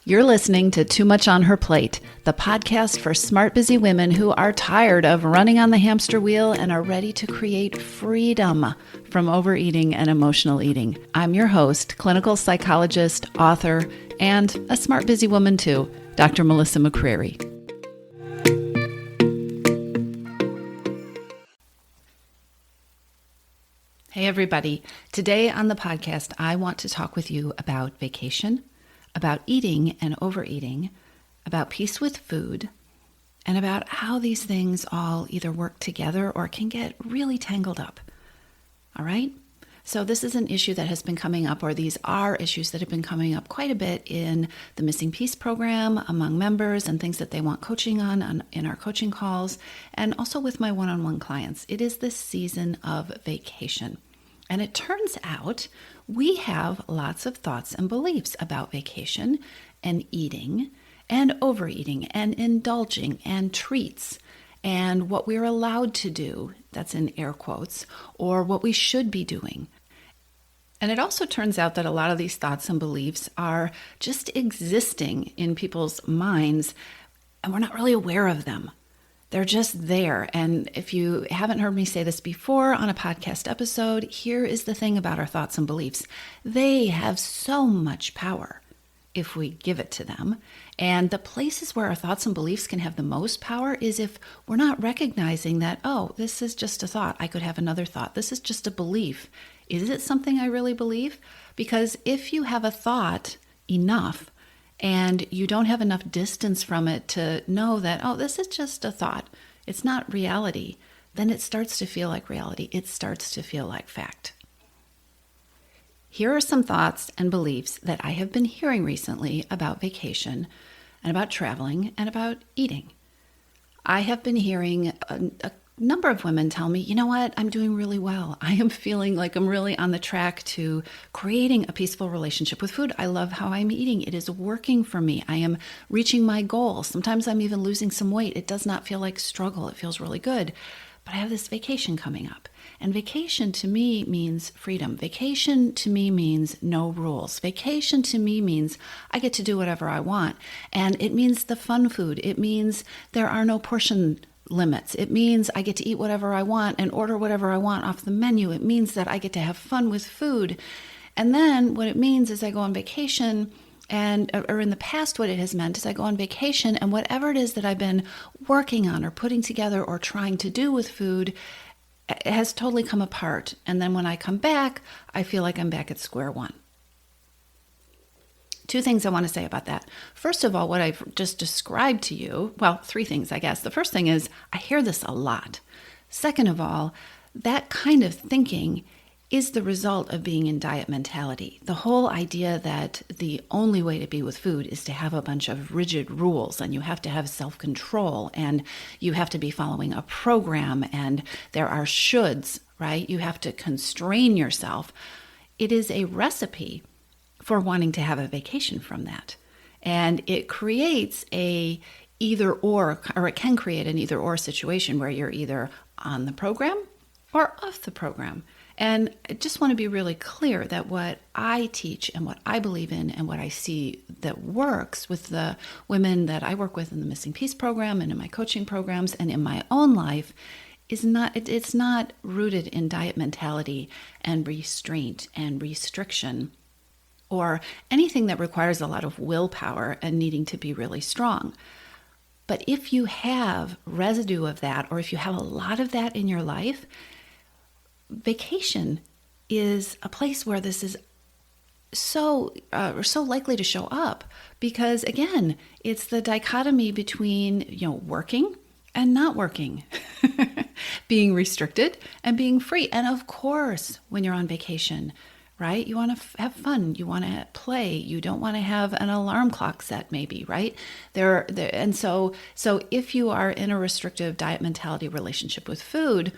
You're listening to Too Much on Her Plate, the podcast for smart, busy women who are tired of running on the hamster wheel and are ready to create freedom from overeating and emotional eating. I'm your host, clinical psychologist, author, and a smart, busy woman too, Dr. Melissa McCreary. Hey everybody. Today on the podcast, I want to talk with you about vacation, about eating and overeating, about peace with food, and about how these things all either work together or can get really tangled up. All right? So this is an issue that has been coming up, or these are issues that have been coming up quite a bit in the Missing Peace program among members and things that they want coaching on in our coaching calls, and also with my one-on-one clients. It is this season of vacation. And it turns out we have lots of thoughts and beliefs about vacation and eating and overeating and indulging and treats and what we're allowed to do, that's in air quotes, or what we should be doing. And it also turns out that a lot of these thoughts and beliefs are just existing in people's minds, and we're not really aware of them. They're just there. And if you haven't heard me say this before on a podcast episode, here is the thing about our thoughts and beliefs. They have so much power if we give it to them. And the places where our thoughts and beliefs can have the most power is if we're not recognizing that, oh, this is just a thought. I could have another thought. This is just a belief. Is it something I really believe? Because if you have a thought enough, and you don't have enough distance from it to know that, oh, this is just a thought, it's not reality, then it starts to feel like reality. It starts to feel like fact. Here are some thoughts and beliefs that I have been hearing recently about vacation and about traveling and about eating. I have been hearing a number of women tell me, you know what, I'm doing really well. I am feeling like I'm really on the track to creating a peaceful relationship with food. I love how I'm eating. It is working for me. I am reaching my goals. Sometimes I'm even losing some weight. It does not feel like struggle. It feels really good. But I have this vacation coming up. And vacation to me means freedom. Vacation to me means no rules. Vacation to me means I get to do whatever I want. And it means the fun food. It means there are no portion limits. It means I get to eat whatever I want and order whatever I want off the menu. It means that I get to have fun with food. And then what it means is I go on vacation, or in the past what it has meant is I go on vacation and whatever it is that I've been working on or putting together or trying to do with food has totally come apart. And then when I come back, I feel like I'm back at square one. Two things I want to say about that. First of all, what I've just described to you, well, three things, I guess. The first thing is I hear this a lot. Second of all, that kind of thinking is the result of being in diet mentality. The whole idea that the only way to be with food is to have a bunch of rigid rules and you have to have self-control and you have to be following a program and there are shoulds, right? You have to constrain yourself. It is a recipe for wanting to have a vacation from that. And it creates a either or it can create an either or situation where you're either on the program or off the program. And I just want to be really clear that what I teach and what I believe in and what I see that works with the women that I work with in the Missing Peace program and in my coaching programs and in my own life is it's not rooted in diet mentality and restraint and restriction, or anything that requires a lot of willpower and needing to be really strong. But if you have residue of that, or if you have a lot of that in your life, vacation is a place where this is so likely to show up. Because again, it's the dichotomy between, working and not working, being restricted and being free. And of course, when you're on vacation, right? You want to have fun. You want to play. You don't want to have an alarm clock set, maybe, right? So if you are in a restrictive diet mentality relationship with food,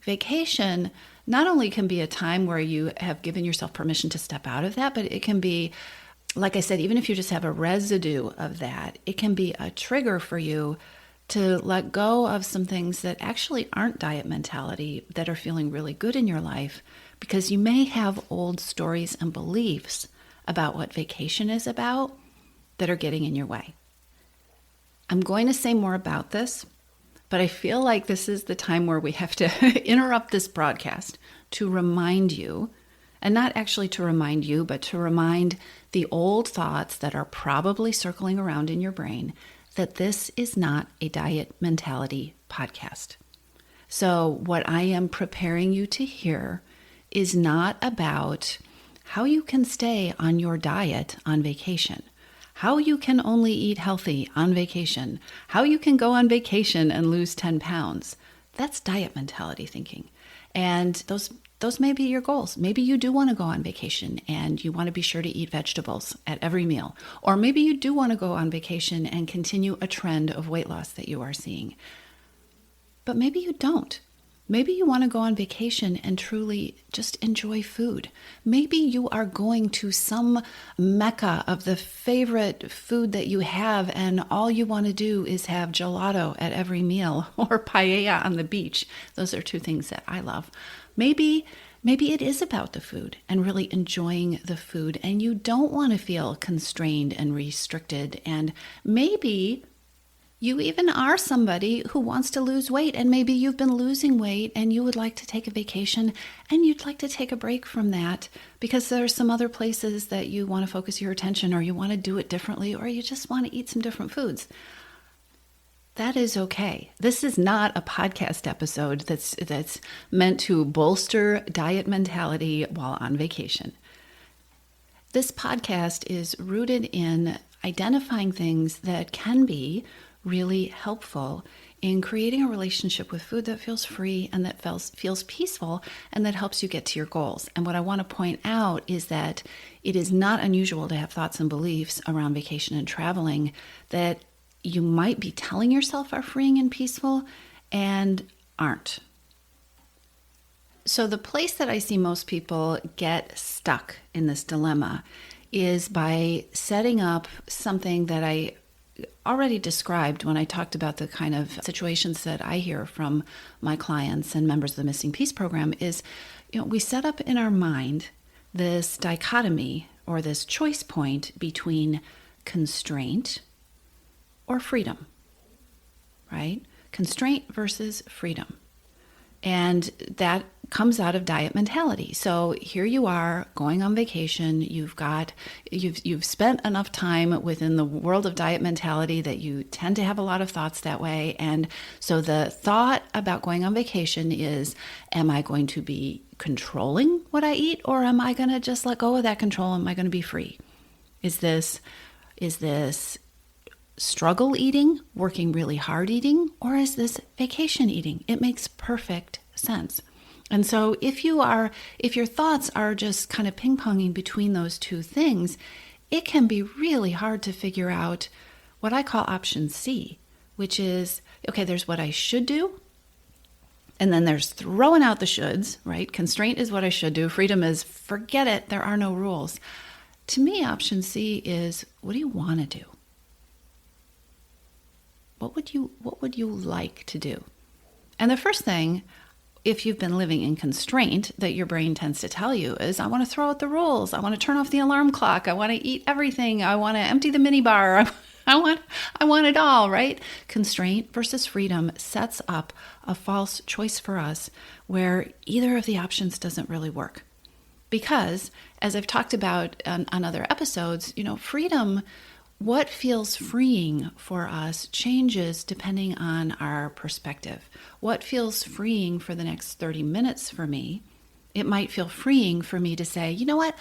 vacation not only can be a time where you have given yourself permission to step out of that, but it can be, like I said, even if you just have a residue of that, it can be a trigger for you to let go of some things that actually aren't diet mentality that are feeling really good in your life, because you may have old stories and beliefs about what vacation is about that are getting in your way. I'm going to say more about this, but I feel like this is the time where we have to interrupt this broadcast to remind you, and not actually to remind you, but to remind the old thoughts that are probably circling around in your brain that this is not a diet mentality podcast. So what I am preparing you to hear is not about how you can stay on your diet on vacation, how you can only eat healthy on vacation, how you can go on vacation and lose 10 pounds. That's diet mentality thinking. And those may be your goals. Maybe you do want to go on vacation and you want to be sure to eat vegetables at every meal. Or maybe you do want to go on vacation and continue a trend of weight loss that you are seeing. But maybe you don't. Maybe you want to go on vacation and truly just enjoy food. Maybe you are going to some mecca of the favorite food that you have, and all you want to do is have gelato at every meal or paella on the beach. Those are two things that I love. Maybe it is about the food and really enjoying the food, and you don't want to feel constrained and restricted. And maybe you even are somebody who wants to lose weight, and maybe you've been losing weight and you would like to take a vacation and you'd like to take a break from that because there are some other places that you want to focus your attention, or you want to do it differently, or you just want to eat some different foods. That is okay. This is not a podcast episode that's meant to bolster diet mentality while on vacation. This podcast is rooted in identifying things that can be really helpful in creating a relationship with food that feels free and that feels peaceful and that helps you get to your goals. And what I want to point out is that it is not unusual to have thoughts and beliefs around vacation and traveling that you might be telling yourself are freeing and peaceful and aren't. So the place that I see most people get stuck in this dilemma is by setting up something that I already described when I talked about the kind of situations that I hear from my clients and members of the Missing Piece program is, we set up in our mind this dichotomy or this choice point between constraint or freedom, right? Constraint versus freedom. And that comes out of diet mentality. So here you are going on vacation. You've spent enough time within the world of diet mentality that you tend to have a lot of thoughts that way. And so the thought about going on vacation is, am I going to be controlling what I eat, or am I going to just let go of that control? Am I going to be free? Is this struggle eating, working really hard eating, or is this vacation eating? It makes perfect sense. And so if your thoughts are just kind of ping-ponging between those two things, it can be really hard to figure out what I call option C, which is, okay, there's what I should do, and then there's throwing out the shoulds, right? Constraint is what I should do. Freedom is forget it, there are no rules. To me, option C is, what do you want to do? What would you like to do? And the first thing, if you've been living in constraint, that your brain tends to tell you is, I want to throw out the rules. I want to turn off the alarm clock. I want to eat everything. I want to empty the minibar. I want it all, right? Constraint versus freedom sets up a false choice for us where either of the options doesn't really work. Because, as I've talked about on other episodes, freedom, what feels freeing for us changes depending on our perspective. What feels freeing for the next 30 minutes for me, it might feel freeing for me to say, you know what?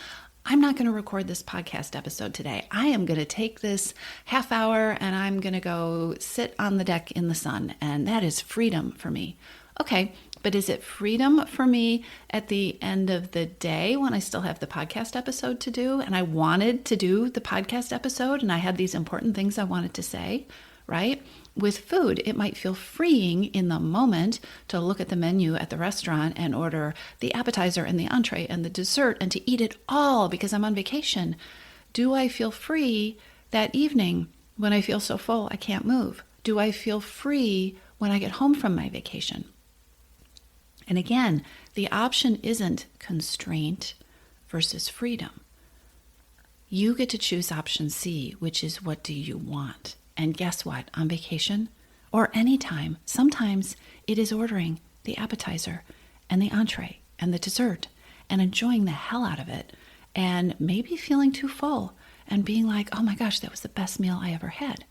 I'm not going to record this podcast episode today. I am going to take this half hour and I'm going to go sit on the deck in the sun. And that is freedom for me. Okay, but is it freedom for me at the end of the day when I still have the podcast episode to do and I wanted to do the podcast episode and I had these important things I wanted to say, right? With food, it might feel freeing in the moment to look at the menu at the restaurant and order the appetizer and the entree and the dessert and to eat it all because I'm on vacation. Do I feel free that evening when I feel so full I can't move? Do I feel free when I get home from my vacation? And again, the option isn't constraint versus freedom. You get to choose option C, which is what do you want? And guess what? On vacation or anytime, sometimes it is ordering the appetizer and the entree and the dessert and enjoying the hell out of it and maybe feeling too full and being like, oh my gosh, that was the best meal I ever had.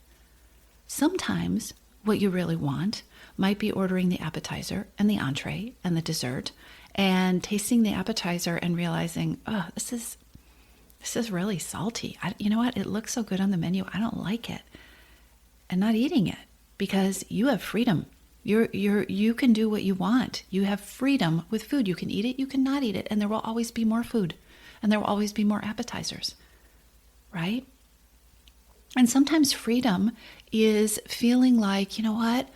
Sometimes what you really want might be ordering the appetizer and the entree and the dessert and tasting the appetizer and realizing, oh, this is really salty. You know what? It looks so good on the menu. I don't like it. And not eating it because you have freedom. You can do what you want. You have freedom with food. You can eat it, you can not eat it, and there will always be more food and there will always be more appetizers, right? And sometimes freedom is feeling like, you know what?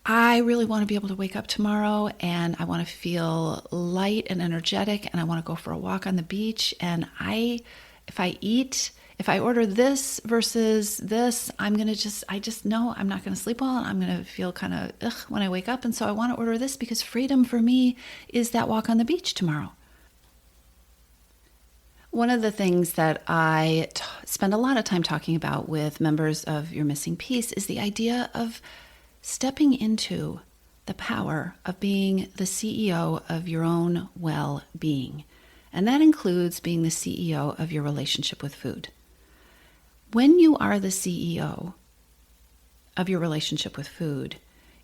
I really want to be able to wake up tomorrow and I want to feel light and energetic and I want to go for a walk on the beach. And if I order this versus this, I just know I'm not going to sleep well and I'm going to feel kind of ugh when I wake up. And so I want to order this because freedom for me is that walk on the beach tomorrow. One of the things that I spend a lot of time talking about with members of Your Missing Piece is the idea of stepping into the power of being the CEO of your own well-being. And that includes being the CEO of your relationship with food. When you are the CEO of your relationship with food,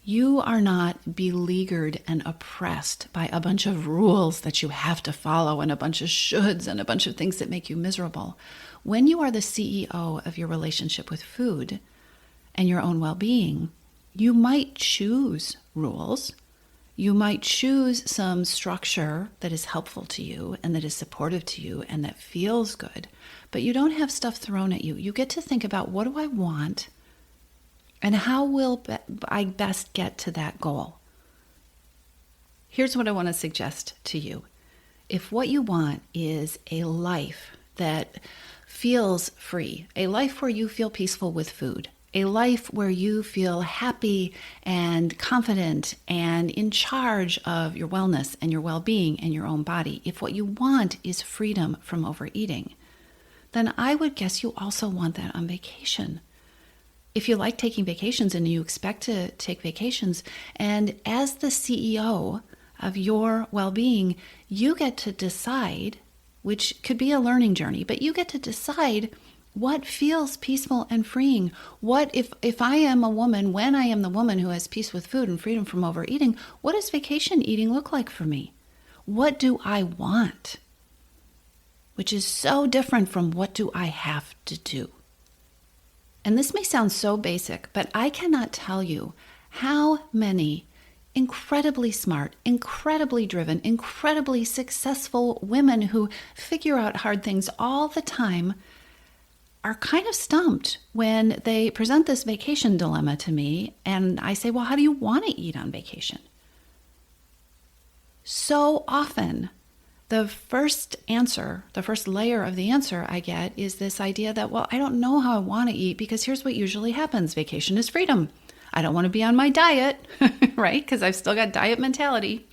you are not beleaguered and oppressed by a bunch of rules that you have to follow and a bunch of shoulds and a bunch of things that make you miserable. When you are the CEO of your relationship with food and your own well-being, you might choose rules. You might choose some structure that is helpful to you and that is supportive to you and that feels good, but you don't have stuff thrown at you. You get to think about, what do I want and how will I best get to that goal? Here's what I want to suggest to you. If what you want is a life that feels free, a life where you feel peaceful with food, a life where you feel happy and confident and in charge of your wellness and your well-being and your own body, if what you want is freedom from overeating, then I would guess you also want that on vacation. If you like taking vacations and you expect to take vacations, and as the CEO of your well-being, you get to decide, which could be a learning journey, but you get to decide what feels peaceful and freeing. What if I am a woman, when I am the woman who has peace with food and freedom from overeating, what does vacation eating look like for me? What do I want? Which is so different from what do I have to do. And this may sound so basic, but I cannot tell you how many incredibly smart, incredibly driven, incredibly successful women who figure out hard things all the time are kind of stumped when they present this vacation dilemma to me and I say, well, how do you want to eat on vacation? So often, the first layer of the answer I get is this idea that, well, I don't know how I want to eat because here's what usually happens. Vacation is freedom. I don't want to be on my diet, right? Because I've still got diet mentality.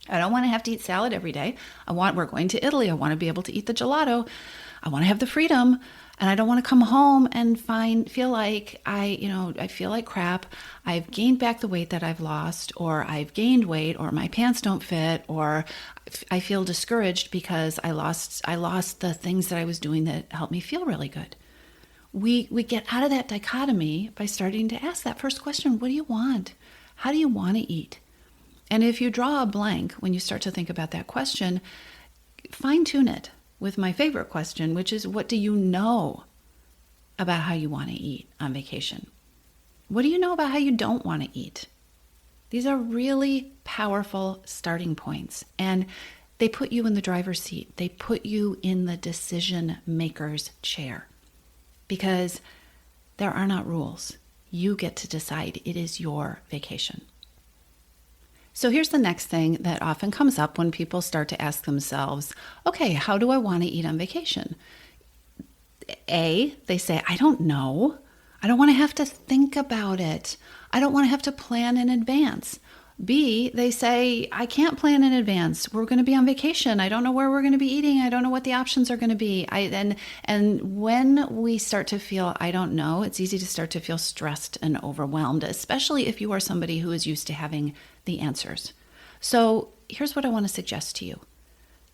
I don't want to have to eat salad every day. We're going to Italy. I want to be able to eat the gelato. I want to have the freedom. And I don't want to come home and feel like I feel like crap. I've gained back the weight that I've lost, or I've gained weight, or my pants don't fit, or I feel discouraged because I lost the things that I was doing that helped me feel really good. We get out of that dichotomy by starting to ask that first question: what do you want? How do you want to eat? And if you draw a blank when you start to think about that question, fine-tune it with my favorite question, which is, what do you know about how you want to eat on vacation? What do you know about how you don't want to eat? These are really powerful starting points, and they put you in the driver's seat. They put you in the decision maker's chair because there are not rules. You get to decide. It is your vacation. So here's the next thing that often comes up when people start to ask themselves, okay, how do I want to eat on vacation? They say, I don't know. I don't want to have to think about it. I don't want to have to plan in advance. B, they say, I can't plan in advance. We're going to be on vacation. I don't know where we're going to be eating. I don't know what the options are going to be. And when we start to feel, I don't know, it's easy to start to feel stressed and overwhelmed, especially if you are somebody who is used to having the answers. So here's what I want to suggest to you.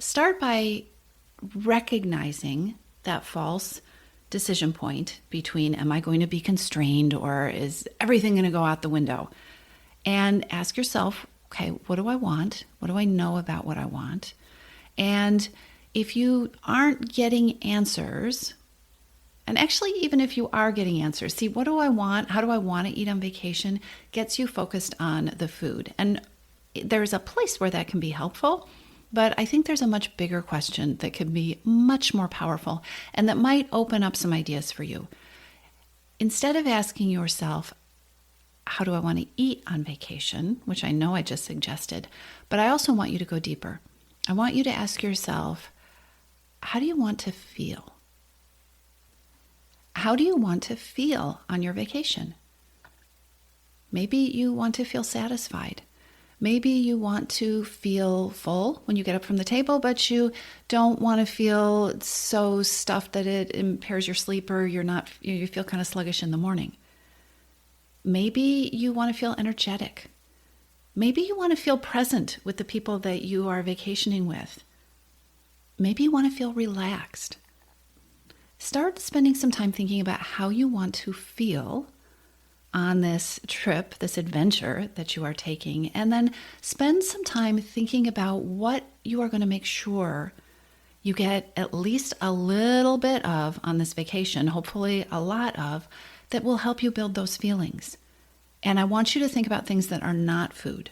Start by recognizing that false decision point between, am I going to be constrained or is everything going to go out the window? And ask yourself, okay, what do I want? What do I know about what I want? And if you aren't getting answers, and actually even if you are getting answers, see, what do I want? How do I want to eat on vacation? Gets you focused on the food. And there's a place where that can be helpful, but I think there's a much bigger question that could be much more powerful and that might open up some ideas for you. Instead of asking yourself, how do I want to eat on vacation, which I know I just suggested, but I also want you to go deeper. I want you to ask yourself, how do you want to feel? How do you want to feel on your vacation? Maybe you want to feel satisfied. Maybe you want to feel full when you get up from the table, but you don't want to feel so stuffed that it impairs your sleep or you feel kind of sluggish in the morning. Maybe you want to feel energetic. Maybe you want to feel present with the people that you are vacationing with. Maybe you want to feel relaxed. Start spending some time thinking about how you want to feel on this trip, this adventure that you are taking, and then spend some time thinking about what you are going to make sure you get at least a little bit of on this vacation, hopefully a lot of, that will help you build those feelings. And I want you to think about things that are not food.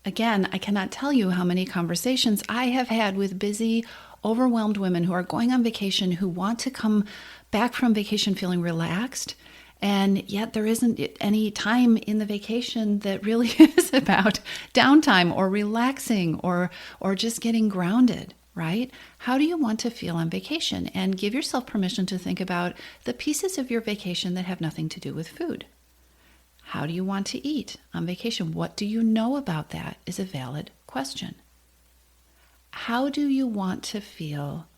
Again, I cannot tell you how many conversations I have had with busy, overwhelmed women who are going on vacation, who want to come back from vacation feeling relaxed, and yet there isn't any time in the vacation that really is about downtime or relaxing or just getting grounded. Right? How do you want to feel on vacation? And give yourself permission to think about the pieces of your vacation that have nothing to do with food. How do you want to eat on vacation? What do you know about that is a valid question. How do you want to feel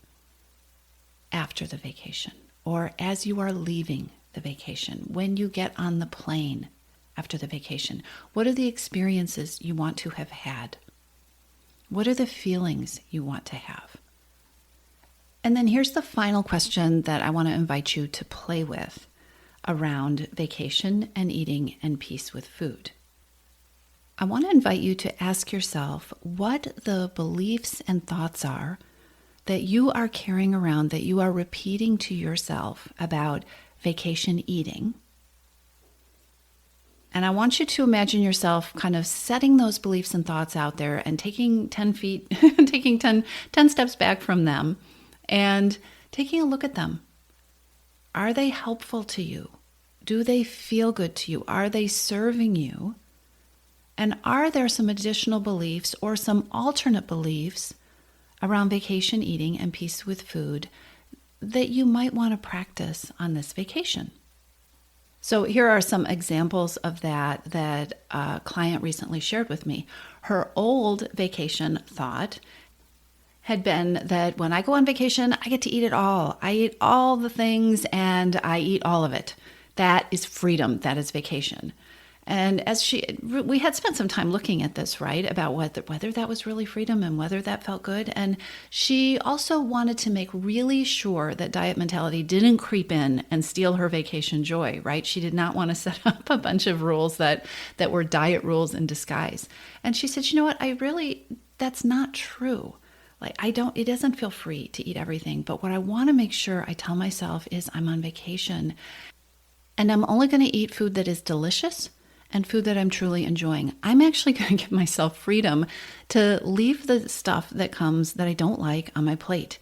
after the vacation or as you are leaving the vacation, when you get on the plane after the vacation? What are the experiences you want to have had? What are the feelings you want to have? And then here's the final question that I want to invite you to play with around vacation and eating and peace with food. I want to invite you to ask yourself what the beliefs and thoughts are that you are carrying around, that you are repeating to yourself about vacation eating. And I want you to imagine yourself kind of setting those beliefs and thoughts out there and taking 10 feet, taking 10 steps back from them and taking a look at them. Are they helpful to you? Do they feel good to you? Are they serving you? And are there some additional beliefs or some alternate beliefs around vacation eating and peace with food that you might want to practice on this vacation? So here are some examples of that a client recently shared with me. Her old vacation thought had been that when I go on vacation, I get to eat it all. I eat all the things and I eat all of it. That is freedom. That is vacation. And as we had spent some time looking at this, right, about whether that was really freedom and whether that felt good. And she also wanted to make really sure that diet mentality didn't creep in and steal her vacation joy, right? She did not want to set up a bunch of rules that were diet rules in disguise. And she said, you know what, that's not true. It doesn't feel free to eat everything. But what I want to make sure I tell myself is I'm on vacation and I'm only going to eat food that is delicious and food that I'm truly enjoying. I'm actually going to give myself freedom to leave the stuff that comes that I don't like on my plate.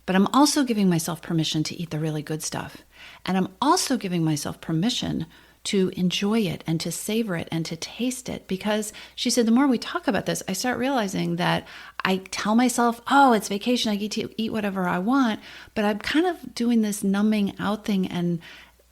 But I'm also giving myself permission to eat the really good stuff. And I'm also giving myself permission to enjoy it and to savor it and to taste it. Because she said, the more we talk about this, I start realizing that I tell myself, oh, it's vacation, I get to eat whatever I want. But I'm kind of doing this numbing out thing and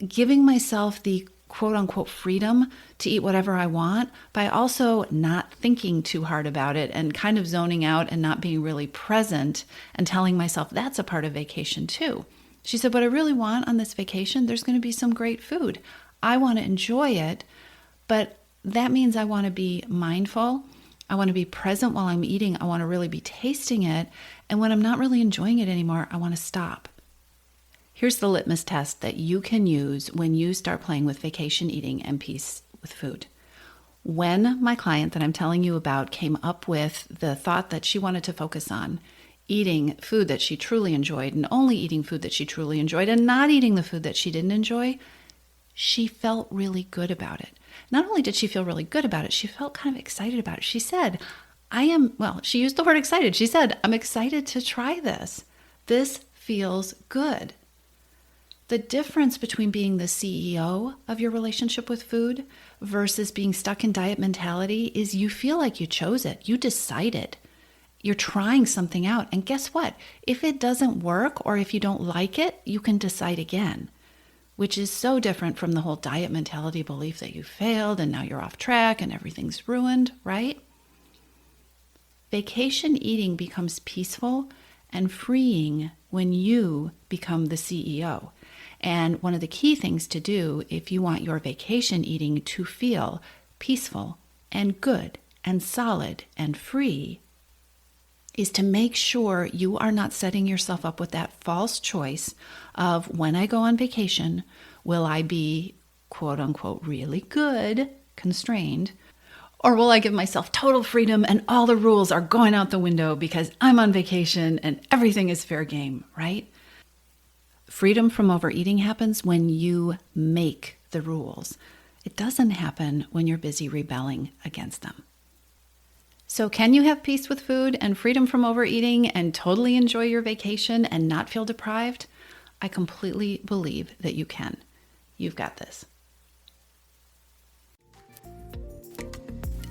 giving myself the quote unquote freedom to eat whatever I want by also not thinking too hard about it and kind of zoning out and not being really present and telling myself that's a part of vacation too. She said, what I really want on this vacation, there's going to be some great food. I want to enjoy it, but that means I want to be mindful. I want to be present while I'm eating. I want to really be tasting it. And when I'm not really enjoying it anymore, I want to stop. Here's the litmus test that you can use when you start playing with vacation eating and peace with food. When my client that I'm telling you about came up with the thought that she wanted to focus on eating food that she truly enjoyed and only eating food that she truly enjoyed and not eating the food that she didn't enjoy, she felt really good about it. Not only did she feel really good about it, she felt kind of excited about it. She said, she used the word excited. She said, I'm excited to try this. This feels good. The difference between being the CEO of your relationship with food versus being stuck in diet mentality is you feel like you chose it. You decided. You're trying something out. And guess what? If it doesn't work or if you don't like it, you can decide again, which is so different from the whole diet mentality belief that you failed and now you're off track and everything's ruined, right? Vacation eating becomes peaceful and freeing when you become the CEO. And one of the key things to do if you want your vacation eating to feel peaceful and good and solid and free is to make sure you are not setting yourself up with that false choice of when I go on vacation, will I be quote unquote really good, constrained, or will I give myself total freedom and all the rules are going out the window because I'm on vacation and everything is fair game, right? Freedom from overeating happens when you make the rules. It doesn't happen when you're busy rebelling against them. So can you have peace with food and freedom from overeating and totally enjoy your vacation and not feel deprived? I completely believe that you can. You've got this.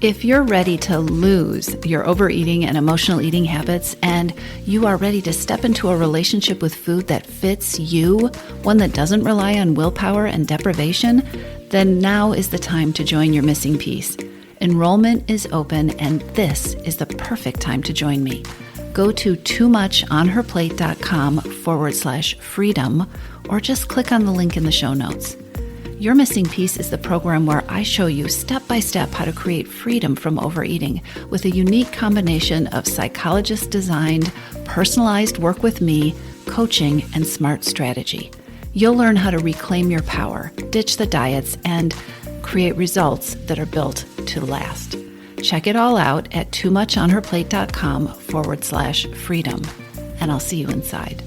If you're ready to lose your overeating and emotional eating habits and you are ready to step into a relationship with food that fits you, one that doesn't rely on willpower and deprivation, then now is the time to join your missing piece. Enrollment is open and this is the perfect time to join me. Go to toomuchonherplate.com/freedom or just click on the link in the show notes. Your Missing Piece is the program where I show you step-by-step how to create freedom from overeating with a unique combination of psychologist-designed, personalized work with me, coaching, and smart strategy. You'll learn how to reclaim your power, ditch the diets, and create results that are built to last. Check it all out at toomuchonherplate.com/freedom, and I'll see you inside.